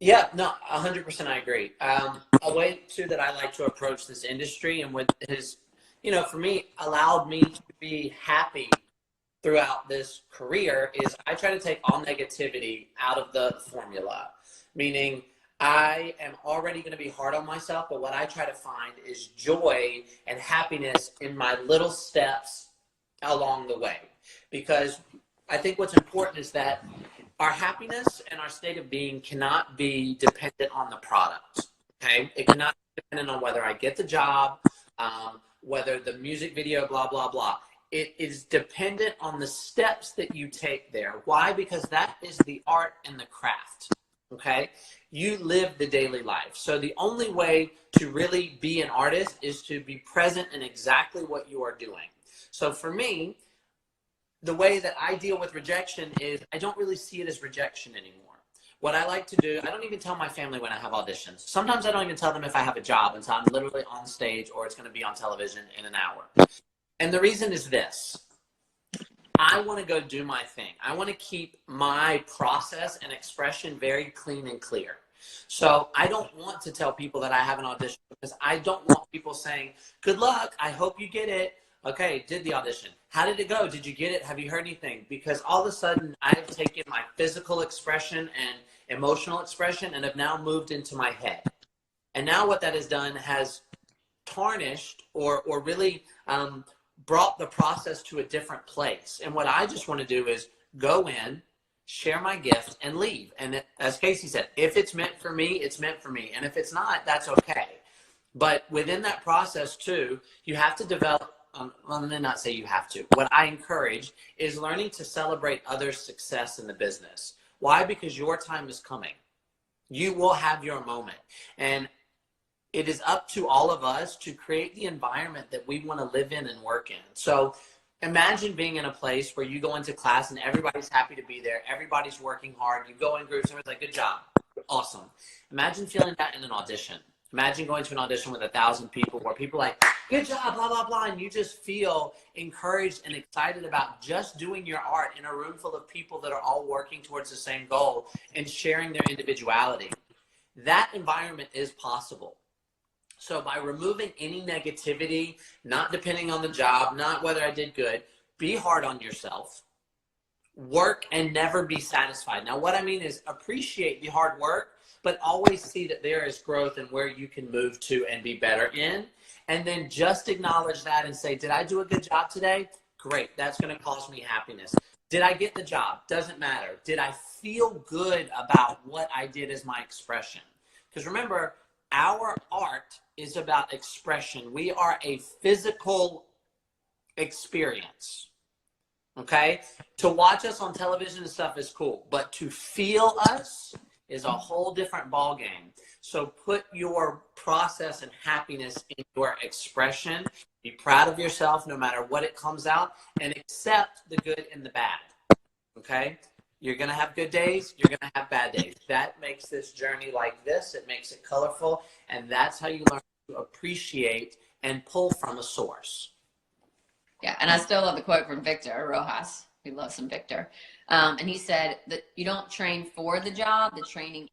Yeah, no, 100% I agree. A way too that I like to approach this industry, and with his, you know, for me, allowed me to be happy throughout this career, is I try to take all negativity out of the formula. Meaning, I am already going to be hard on myself, but what I try to find is joy and happiness in my little steps along the way. Because I think what's important is that our happiness and our state of being cannot be dependent on the product. Okay, it cannot be dependent on whether I get the job, whether the music video, blah blah blah. It is dependent on the steps that you take there. Why? Because that is the art and the craft. Okay, you live the daily life. So the only way to really be an artist is to be present in exactly what you are doing. So for me, the way that I deal with rejection is I don't really see it as rejection anymore. What I like to do, I don't even tell my family when I have auditions. Sometimes I don't even tell them if I have a job until I'm literally on stage or it's going to be on television in an hour. And the reason is this. I want to go do my thing. I want to keep my process and expression very clean and clear. So I don't want to tell people that I have an audition, because I don't want people saying, good luck, I hope you get it. Okay, did the audition. How did it go? Did you get it? Have you heard anything? Because all of a sudden I've taken my physical expression and emotional expression and have now moved into my head. And now what that has done has tarnished or really brought the process to a different place. And what I just want to do is go in, share my gift, and leave. And as Casey said, if it's meant for me, it's meant for me. And if it's not, that's okay. But within that process too, you have to develop, let me not say you have to. What I encourage is learning to celebrate others' success in the business. Why? Because your time is coming. You will have your moment. And it is up to all of us to create the environment that we want to live in and work in. So imagine being in a place where you go into class and everybody's happy to be there. Everybody's working hard. You go in groups and everybody's like, good job. Awesome. Imagine feeling that in an audition. Imagine going to an audition with 1,000 people where people are like, good job, blah, blah, blah. And you just feel encouraged and excited about just doing your art in a room full of people that are all working towards the same goal and sharing their individuality. That environment is possible. So by removing any negativity, not depending on the job, not whether I did good, be hard on yourself, work and never be satisfied. Now, what I mean is appreciate the hard work, but always see that there is growth and where you can move to and be better in. And then just acknowledge that and say, did I do a good job today? Great. That's going to cause me happiness. Did I get the job? Doesn't matter. Did I feel good about what I did as my expression? Because remember, our art is about expression. We are a physical experience. Okay? To watch us on television and stuff is cool, but to feel us is a whole different ball game. So put your process and happiness in your expression. Be proud of yourself no matter what it comes out, and accept the good and the bad. Okay? You're going to have good days. You're going to have bad days. That makes this journey like this. It makes it colorful. And that's how you learn to appreciate and pull from a source. Yeah, and I still love the quote from Victor Rojas. We love some Victor. And he said that you don't train for the job, the training is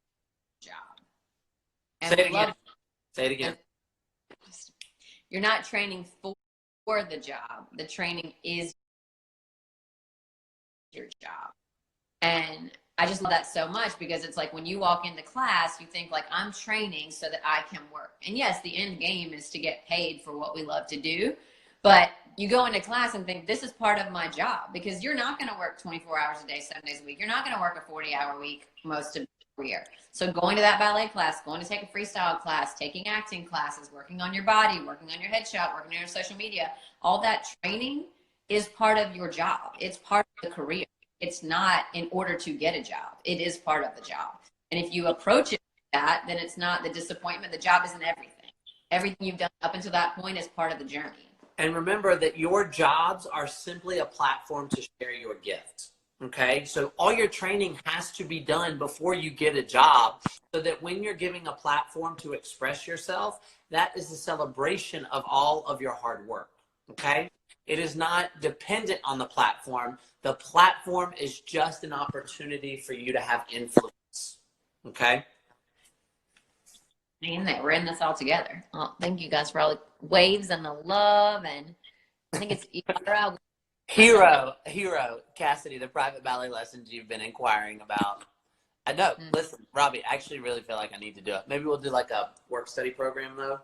the job. And Say it again. Say it again. You're not training for the job. The training is your job. And I just love that so much because it's like when you walk into class, you think like I'm training so that I can work. And yes, the end game is to get paid for what we love to do. But you go into class and think this is part of my job because you're not going to work 24 hours a day, 7 days a week. You're not going to work a 40-hour week most of the year. So going to that ballet class, going to take a freestyle class, taking acting classes, working on your body, working on your headshot, working on your social media, all that training is part of your job. It's part of the career. It's not in order to get a job. It is part of the job. And if you approach it like that, then it's not the disappointment. The job isn't everything. Everything you've done up until that point is part of the journey. And remember that your jobs are simply a platform to share your gift. Okay? So all your training has to be done before you get a job so that when you're giving a platform to express yourself, that is a celebration of all of your hard work. Okay? It is not dependent on the platform. The platform is just an opportunity for you to have influence. Okay? We're in this all together. Well, thank you guys for all the waves and the love. And I think it's Hero, Cassidy, the private ballet lessons you've been inquiring about. I know. Listen, Robbie, I actually really feel like I need to do it. Maybe we'll do like a work study program though.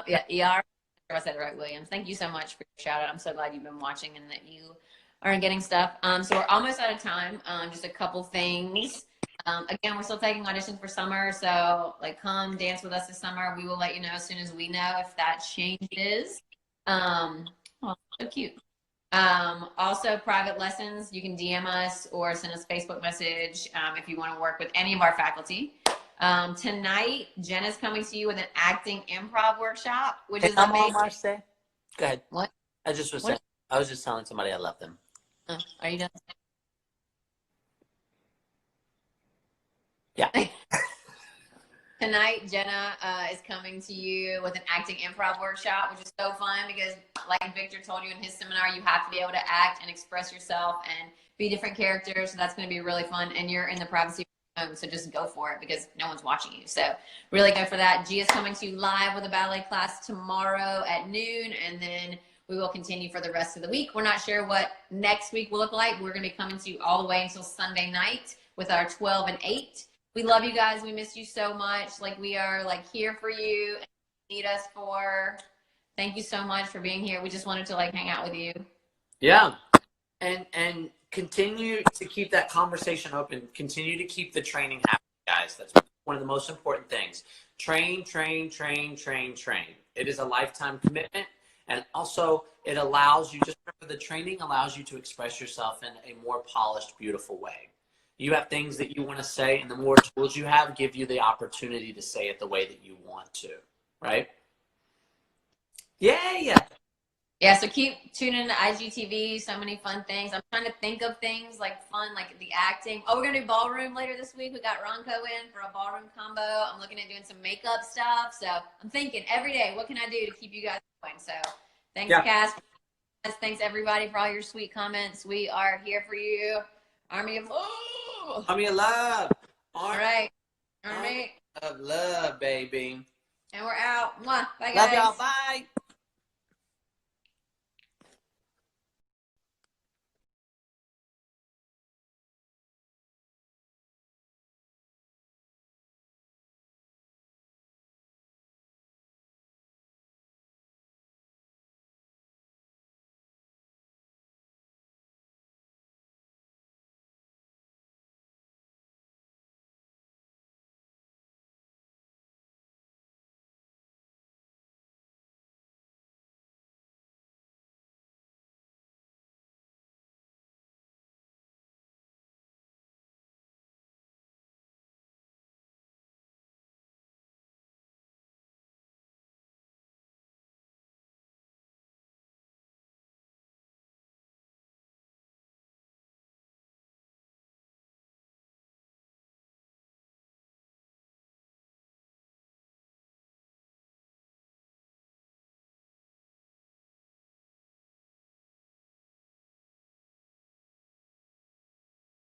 Yeah, ER. I said it right, Williams. Thank you so much for your shout out. I'm so glad you've been watching and that you are getting stuff. So we're almost out of time. Just a couple things. Again, we're still taking auditions for summer. So like come dance with us this summer. We will let you know as soon as we know if that changes. Oh, so cute. Also private lessons. You can DM us or send us a Facebook message if you want to work with any of our faculty. Tonight, Jenna's coming to you with an acting improv workshop, which is amazing. Go ahead. What? I was just telling somebody I love them. Oh, are you done? Yeah. Tonight, Jenna is coming to you with an acting improv workshop, which is so fun because, like Victor told you in his seminar, you have to be able to act and express yourself and be different characters. So that's going to be really fun. And you're in the privacy of your home, so just go for it because no one's watching you. So really go for that. Gia's coming to you live with a ballet class tomorrow at noon, and then we will continue for the rest of the week. We're not sure what next week will look like. We're going to be coming to you all the way until Sunday night with our 12 and 8. We love you guys. We miss you so much. Like we are like here for you and need us for. Thank you so much for being here. We just wanted to like hang out with you. Yeah. And continue to keep that conversation open. Continue to keep the training happening, guys. That's one of the most important things. Train, train, train, train, train. It is a lifetime commitment. And also it allows you, just remember the training allows you to express yourself in a more polished, beautiful way. You have things that you want to say, and the more tools you have give you the opportunity to say it the way that you want to, right? Yeah. Yeah, so keep tuning into IGTV. So many fun things. I'm trying to think of things like fun, like the acting. Oh, we're going to do ballroom later this week. We got Ronco in for a ballroom combo. I'm looking at doing some makeup stuff. So I'm thinking every day, what can I do to keep you guys going? So thanks, Cass. Thanks, everybody, for all your sweet comments. We are here for you. Army of love. Army of love. All right. Army of love, baby. And we're out. Mwah. Bye, guys. Love y'all. Bye.